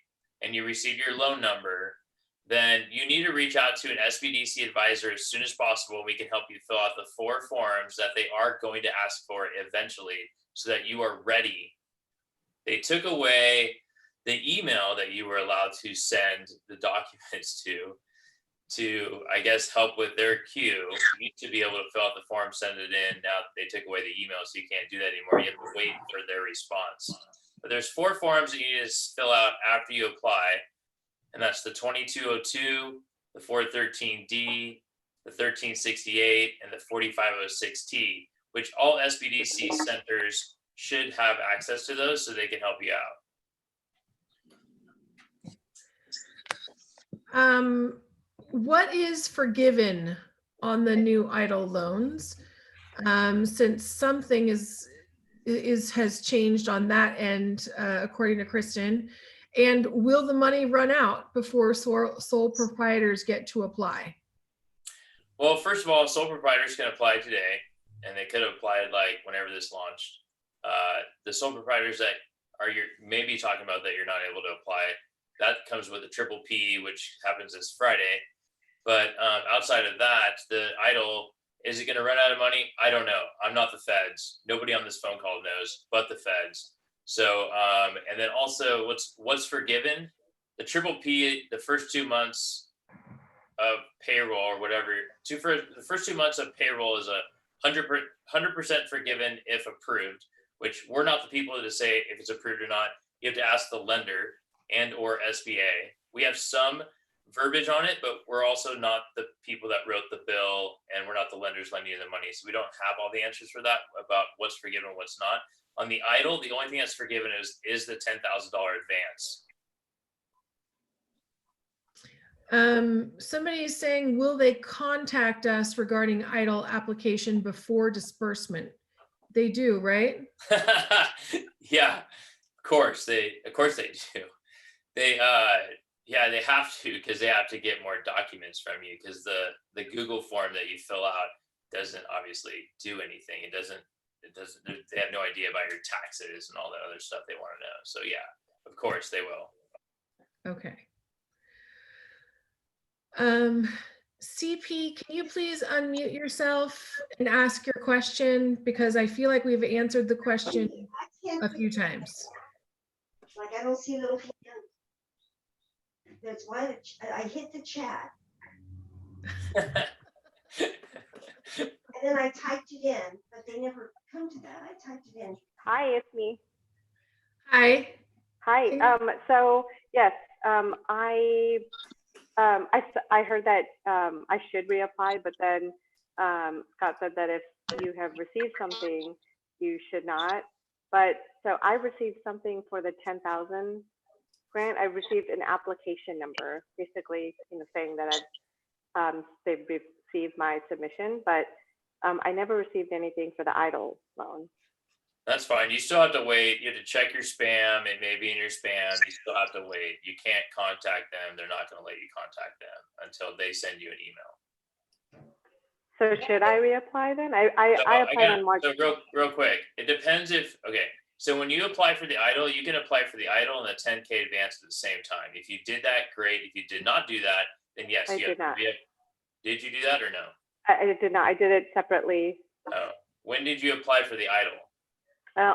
and you received your loan number, then you need to reach out to an SBDC advisor as soon as possible. We can help you fill out the 4 forms that they are going to ask for eventually so that you are ready. They took away the email that you were allowed to send the documents to, I guess, help with their queue. You need to be able to fill out the form, send it in. Now they took away the email, so you can't do that anymore. You have to wait for their response. But there's 4 forms that you need to fill out after you apply. And that's the 2202, the 413D, the 1368, and the 4506T, which all SBDC centers should have access to those so they can help you out. What is forgiven on the new idle loans? Since something has changed on that end, according to Kristen. And will the money run out before sole proprietors get to apply? Well, first of all, sole proprietors can apply today, and they could have applied like whenever this launched. The sole proprietors that you're maybe talking about that you're not able to apply, that comes with a triple P, which happens this Friday. But outside of that, the idle, is it going to run out of money? I don't know. I'm not the feds. Nobody on this phone call knows but the feds. So, and then also what's forgiven, the triple P, the first 2 months of payroll or whatever, the first 2 months of payroll is 100% forgiven if approved, which we're not the people to say if it's approved or not. You have to ask the lender and or SBA. We have some verbiage on it, but we're also not the people that wrote the bill, and we're not the lenders lending you the money. So we don't have all the answers for that about what's forgiven and what's not. On the EIDL, the only thing that's forgiven is the $10,000 advance. Somebody is saying, will they contact us regarding EIDL application before disbursement? They do, right? Yeah, of course they do. They yeah, they have to, because they have to get more documents from you, because the Google form that you fill out doesn't obviously do anything. It doesn't, they have no idea about your taxes and all that other stuff they want to know. So yeah, of course they will. Okay. CP, can you please unmute yourself and ask your question? Because I feel like we've answered the question a few times. Like, I don't see little. That's why I hit the chat. And then I typed it in, but they never come to that. I typed it in. Hi, it's me. Hi. Hi. So yes, I heard that I should reapply, but then Scott said that if you have received something, you should not. But so I received something for the 10,000 grant. I received an application number, basically, saying that they've received my submission, but I never received anything for the EIDL loan. That's fine. You still have to wait. You have to check your spam. It may be in your spam. You still have to wait. You can't contact them. They're not going to let you contact them until they send you an email. So should I reapply then? I applied on March. So real quick, it depends if, okay. So when you apply for the EIDL, you can apply for the EIDL and the 10K advance at the same time. If you did that, great. If you did not do that, then yes, I did not. Did you do that or no? I did not. I did it separately. Oh, when did you apply for the EIDL?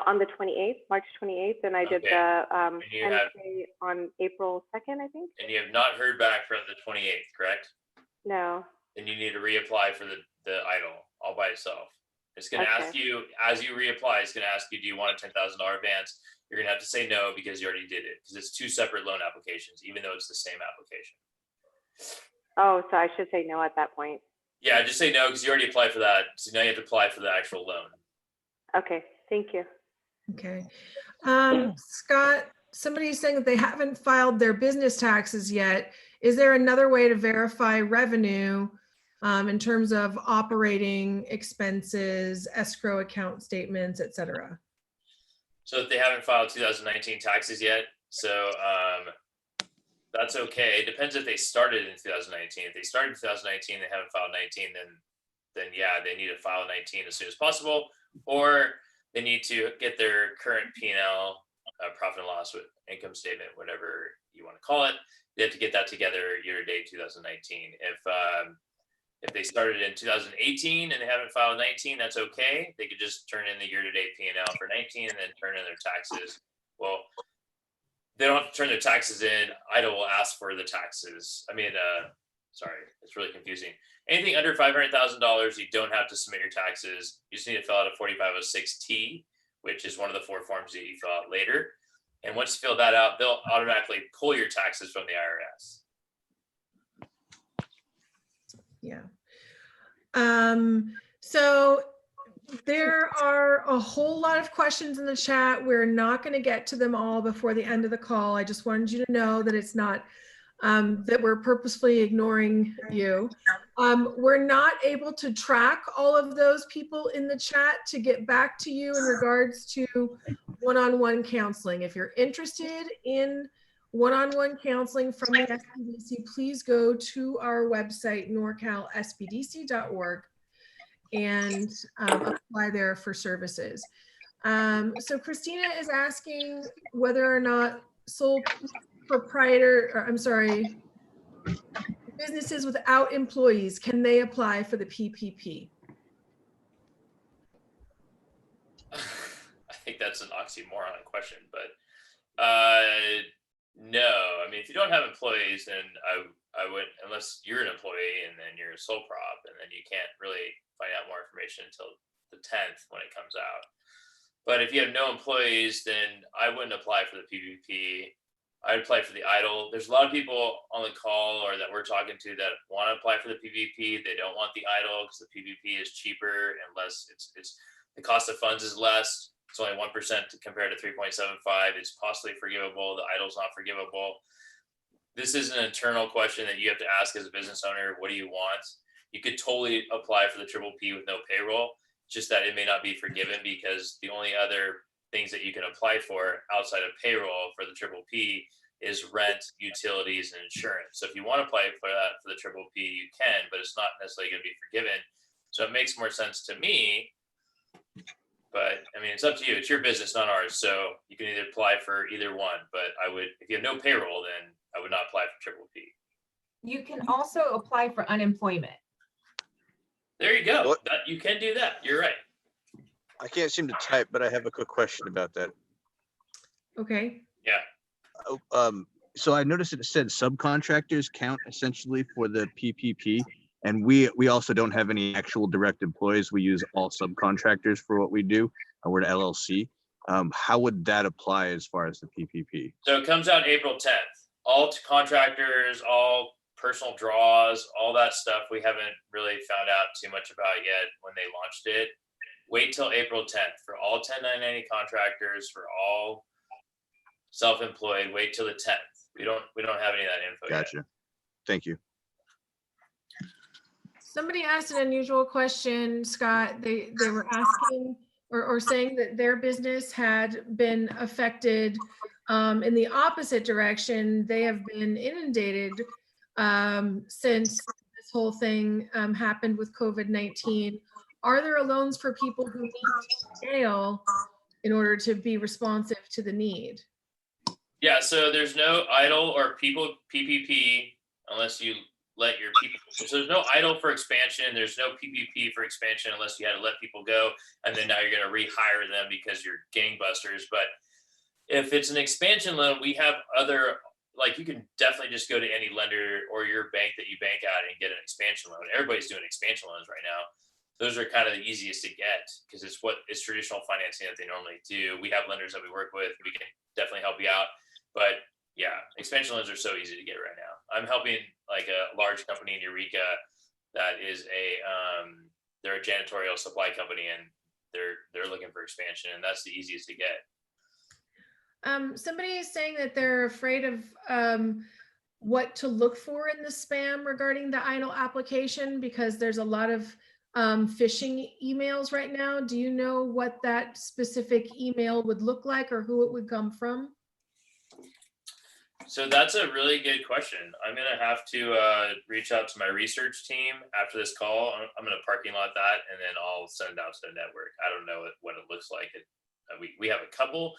On the 28th, March 28th, and I did the 10K on April 2nd, I think. And you have not heard back from the 28th, correct? No. Then you need to reapply for the EIDL all by itself. It's going to ask you, as you reapply, it's going to ask you, do you want a $10,000 advance? You're going to have to say no because you already did it, because it's two separate loan applications, even though it's the same application. Oh, so I should say no at that point. Yeah, just say no because you already applied for that. So now you have to apply for the actual loan. Okay, thank you. Okay. Scott, somebody's saying that they haven't filed their business taxes yet. Is there another way to verify revenue in terms of operating expenses, escrow account statements, et cetera? So if they haven't filed 2019 taxes yet, so that's okay. It depends if they started in 2019. If they started in 2019, they haven't filed 19, then yeah, they need to file 19 as soon as possible, or they need to get their current P&L, profit and loss with income statement, whatever you want to call it. They have to get that together year to date 2019. If they started in 2018 and they haven't filed 19, that's okay. They could just turn in the year to date P&L for 19 and then turn in their taxes. Well, they don't have to turn their taxes in. EIDL will ask for the taxes. I mean, sorry, it's really confusing. Anything under $500,000, you don't have to submit your taxes. You just need to fill out a 4506T, which is one of the 4 forms that you fill out later. And once you fill that out, they'll automatically pull your taxes from the IRS. Yeah. So there are a whole lot of questions in the chat. We're not going to get to them all before the end of the call. I just wanted you to know that it's not that we're purposefully ignoring you. We're not able to track all of those people in the chat to get back to you in regards to one-on-one counseling. If you're interested in one-on-one counseling from the SBDC, please go to our website, norcalsbdc.org, and apply there for services. So Christina is asking whether or not sole proprietor, or I'm sorry, businesses without employees, can they apply for the PPP? I think that's an oxymoron question, but no. I mean, if you don't have employees, then I would, unless you're an employee and then you're a sole prop, and then you can't really find out more information until the 10th when it comes out. But if you have no employees, then I wouldn't apply for the PPP. I'd apply for the EIDL. There's a lot of people on the call or that we're talking to that want to apply for the PPP. They don't want the EIDL because the PPP is cheaper and less. It's the cost of funds is less. It's only 1% compared to 3.75. It's possibly forgivable. The EIDL is not forgivable. This is an internal question that you have to ask as a business owner. What do you want? You could totally apply for the PPP with no payroll, just that it may not be forgiven because the only other things that you can apply for outside of payroll for the PPP is rent, utilities, and insurance. So if you want to apply for that for the PPP, you can, but it's not necessarily going to be forgiven. So it makes more sense to me. But I mean, it's up to you. It's your business, not ours. So you can either apply for either one. But I would, if you have no payroll, then I would not apply for PPP. You can also apply for unemployment. There you go. That, you can do that. You're right. I can't seem to type, but I have a quick question about that. Okay. Yeah. So I noticed it said subcontractors count essentially for the PPP, and we also don't have any actual direct employees. We use all subcontractors for what we do. We're an LLC. How would that apply as far as the PPP? So it comes out April 10th. All contractors, all personal draws, all that stuff we haven't really found out too much about yet when they launched it. Wait till April 10th for all 1099 contractors, for all self-employed. Wait till the 10th. We don't have any of that info yet. Gotcha. Thank you. Somebody asked an unusual question, Scott. They were asking or saying that their business had been affected in the opposite direction. They have been inundated since this whole thing happened with COVID-19. Are there loans for people who need to scale in order to be responsive to the need? Yeah, so there's no EIDL or PPP unless you let your people. So there's no EIDL for expansion. There's no PPP for expansion unless you had to let people go, and then now you're going to rehire them because you're gangbusters. But if it's an expansion loan, we have other, like you can definitely just go to any lender or your bank that you bank at and get an expansion loan. Everybody's doing expansion loans right now. Those are kind of the easiest to get because it's traditional financing that they normally do. We have lenders that we work with. We can definitely help you out. But yeah, expansion loans are so easy to get right now. I'm helping like a large company in Eureka that is they're a janitorial supply company, and they're looking for expansion, and that's the easiest to get. Somebody is saying that they're afraid of what to look for in the spam regarding the EIDL application because there's a lot of phishing emails right now. Do you know what that specific email would look like or who it would come from? So that's a really good question. I'm going to have to reach out to my research team after this call. I'm going to parking lot that, and then I'll send it out to the network. I don't know what it looks like. We have a couple.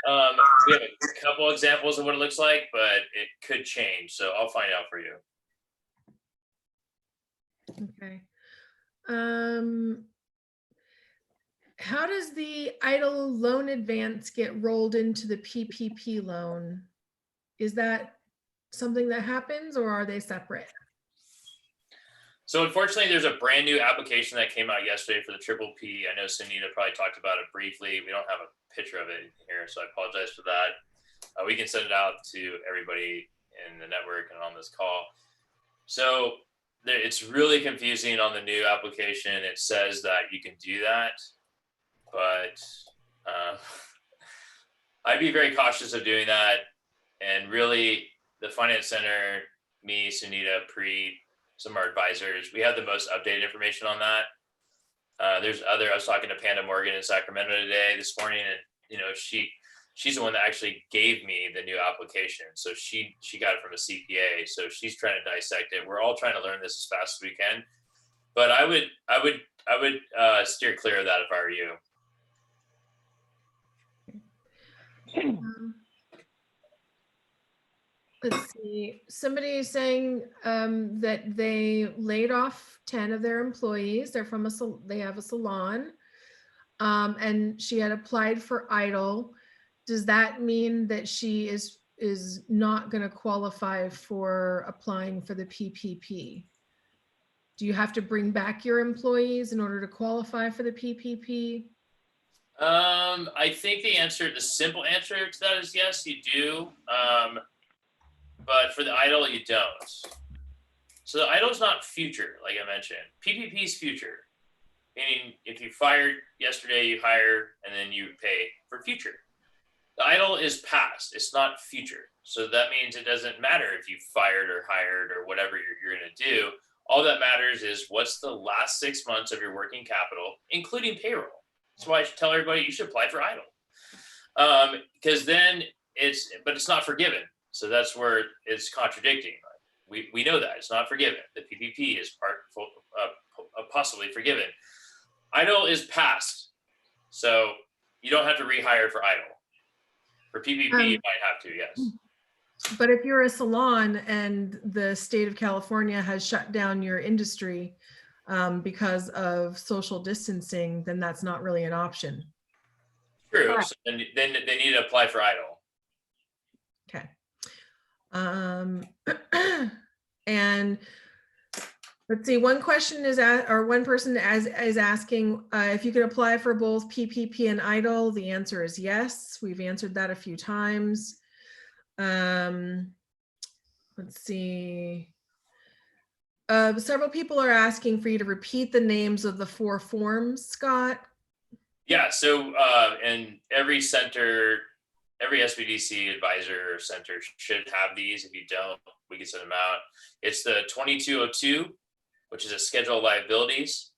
We have a couple examples of what it looks like, but it could change. So I'll find out for you. Okay. How does the EIDL loan advance get rolled into the PPP loan? Is that something that happens, or are they separate? So unfortunately, there's a brand new application that came out yesterday for the PPP. I know Sunita probably talked about it briefly. We don't have a picture of it here, so I apologize for that. We can send it out to everybody in the network and on this call. So it's really confusing on the new application. It says that you can do that, but I'd be very cautious of doing that. And really, the Finance Center, me, Sunita, Preet, some of our advisors, we have the most updated information on that. I was talking to Panda Morgan in Sacramento this morning, and she's the one that actually gave me the new application. So she got it from a CPA. So she's trying to dissect it. We're all trying to learn this as fast as we can. But I would steer clear of that if I were you. Let's see. Somebody is saying that they laid off 10 of their employees. They're from they have a salon, and she had applied for EIDL. Does that mean that she is not going to qualify for applying for the PPP? Do you have to bring back your employees in order to qualify for the PPP? I think the simple answer to that is yes, you do. But for the idle, you don't. So the idle is not future, like I mentioned. PPP is future. Meaning if you fired yesterday, you hire and then you pay for future. The idle is past, it's not future. So that means it doesn't matter if you fired or hired or whatever you're going to do. All that matters is what's the last 6 months of your working capital, including payroll. That's why I should tell everybody you should apply for idle. Because then but it's not forgiven. So that's where it's contradicting. We know that it's not forgiven. The PPP is possibly forgiven. Idle is past. So you don't have to rehire for idle. For PPP, you might have to, yes. But if you're a salon and the state of California has shut down your industry because of social distancing, then that's not really an option. True. So then they need to apply for idle. Okay. And let's see, one person is asking if you could apply for both PPP and idle. The answer is yes. We've answered that a few times. Let's see. Several people are asking for you to repeat the names of the 4 forms, Scott. Yeah, so and every center, every SBDC advisor center should have these. If you don't, we can send them out. It's the 2202, which is a schedule of liabilities.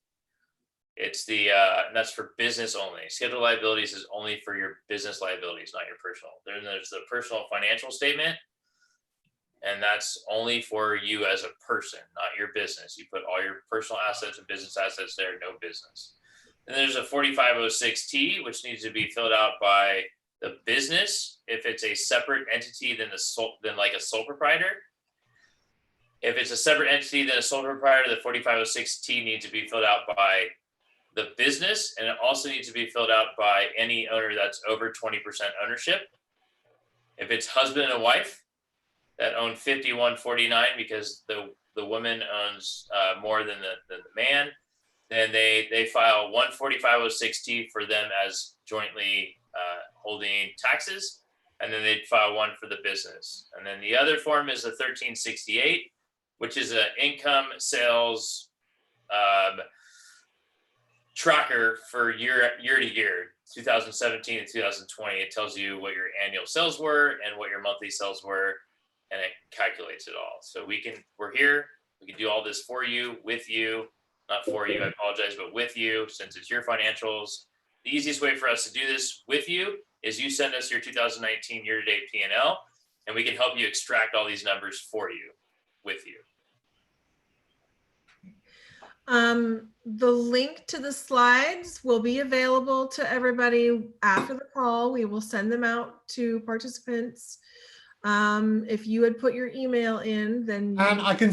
It's the, and that's for business only. Schedule of liabilities is only for your business liabilities, not your personal. Then there's the personal financial statement. And that's only for you as a person, not your business. You put all your personal assets and business assets there, no business. And there's a 4506T, which needs to be filled out by the business if it's a separate entity than like a sole proprietor. If it's a separate entity than a sole proprietor, the 4506T needs to be filled out by the business, and it also needs to be filled out by any owner that's over 20% ownership. If it's husband and wife that own 51-49 because the woman owns more than the man, then they file one 4506T for them as jointly holding taxes, and then they'd file one for the business. And then the other form is a 1368, which is an income sales tracker for year to year, 2017 and 2020. It tells you what your annual sales were and what your monthly sales were, and it calculates it all. So we're here, we can do all this for you, with you, not for you, I apologize, but with you, since it's your financials. The easiest way for us to do this with you is you send us your 2019 year-to-date P&L, and we can help you extract all these numbers for you, with you. The link to the slides will be available to everybody after the call. We will send them out to participants. If you had put your email in, then and I can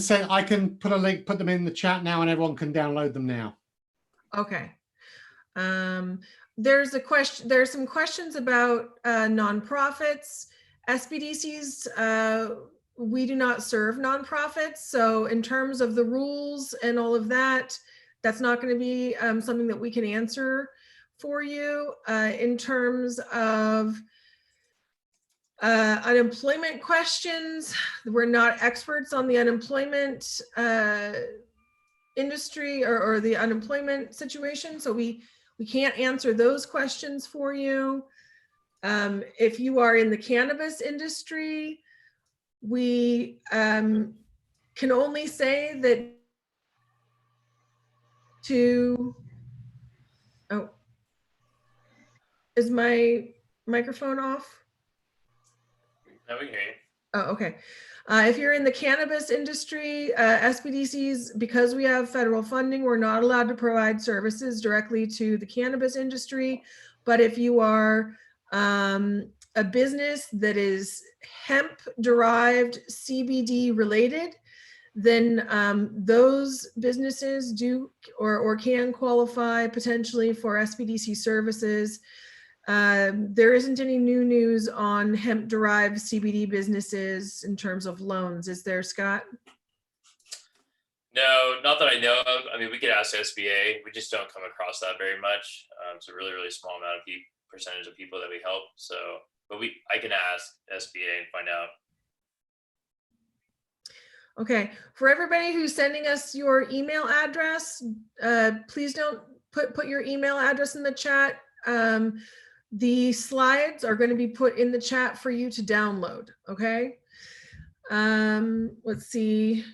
put a link, put them in the chat now, and everyone can download them now. Okay. There's some questions about nonprofits. SBDCs, we do not serve nonprofits. So in terms of the rules and all of that, that's not going to be something that we can answer for you. In terms of unemployment questions, we're not experts on the unemployment industry or the unemployment situation. So we can't answer those questions for you. If you are in the cannabis industry, we can only say that is my microphone off? No, we can hear you. Oh, okay. If you're in the cannabis industry, SBDCs, because we have federal funding, we're not allowed to provide services directly to the cannabis industry. But if you are a business that is hemp-derived CBD related, then those businesses do or can qualify potentially for SBDC services. There isn't any new news on hemp-derived CBD businesses in terms of loans, is there, Scott? No, not that I know of. I mean, we could ask SBA. We just don't come across that very much. It's a really, really small amount of percentage of people that we help. So, but I can ask SBA and find out. Okay, for everybody who's sending us your email address, please don't put your email address in the chat. The slides are going to be put in the chat for you to download. Okay. Let's see.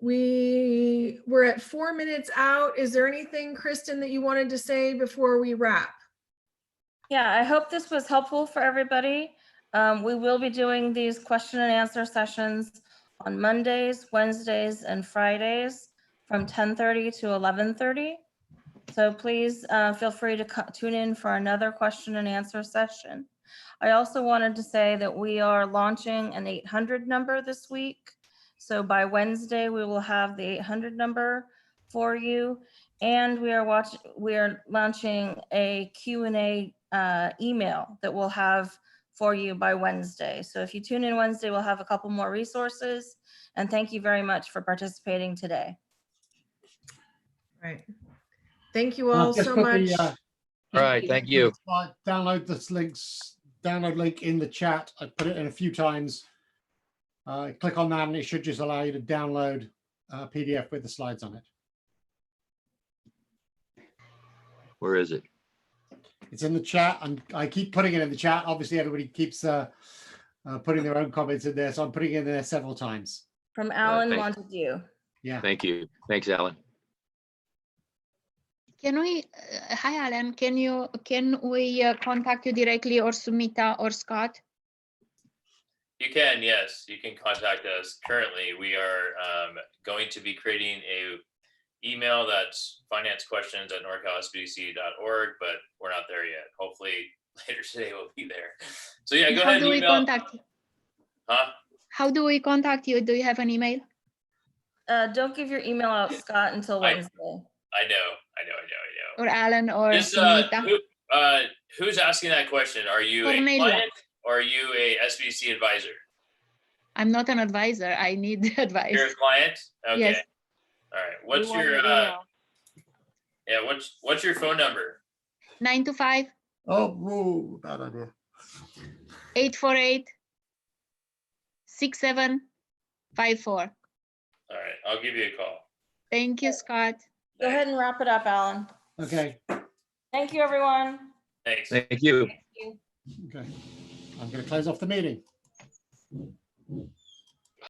We're at 4 minutes out. Is there anything, Kristen, that you wanted to say before we wrap? Yeah, I hope this was helpful for everybody. We will be doing these question and answer sessions on Mondays, Wednesdays, and Fridays from 10:30 to 11:30. So please feel free to tune in for another question and answer session. I also wanted to say that we are launching an 800 number this week. So by Wednesday, we will have the 800 number for you. And we are launching a Q&A email that we'll have for you by Wednesday. So if you tune in Wednesday, we'll have a couple more resources. And thank you very much for participating today. Right. Thank you all so much. All right, thank you. Download this download link in the chat. I put it in a few times. Click on that and it should just allow you to download a PDF with the slides on it. Where is it? It's in the chat, and I keep putting it in the chat. Obviously, everybody keeps putting their own comments in there, so I'm putting it in there several times. From Alan Montague. Yeah. Thank you. Thanks, Alan. Can we, hi Alan, can we contact you directly, or Sumita or Scott? You can, yes, you can contact us. Currently, we are going to be creating a email that's financequestions@norcalsbdc.org, but we're not there yet. Hopefully later today we'll be there. So yeah, go ahead and email. How do we contact you? Huh? How do we contact you? Do you have an email? Don't give your email out, Scott, until Wednesday. I know. Or Alan or Just, Sumita? who's asking that question? Are you a Cornelia. client or are you a SBC advisor? I'm not an advisor. I need advice. You're a client? Okay. Yes. All right. What's your what's your phone number? 925. Oh, bad idea. 848 6754. All right, I'll give you a call. Thank you, Scott. Go ahead and wrap it up, Alan. Okay. Thank you, everyone. Thanks. Thank you. Thank you. Okay. I'm going to close off the meeting.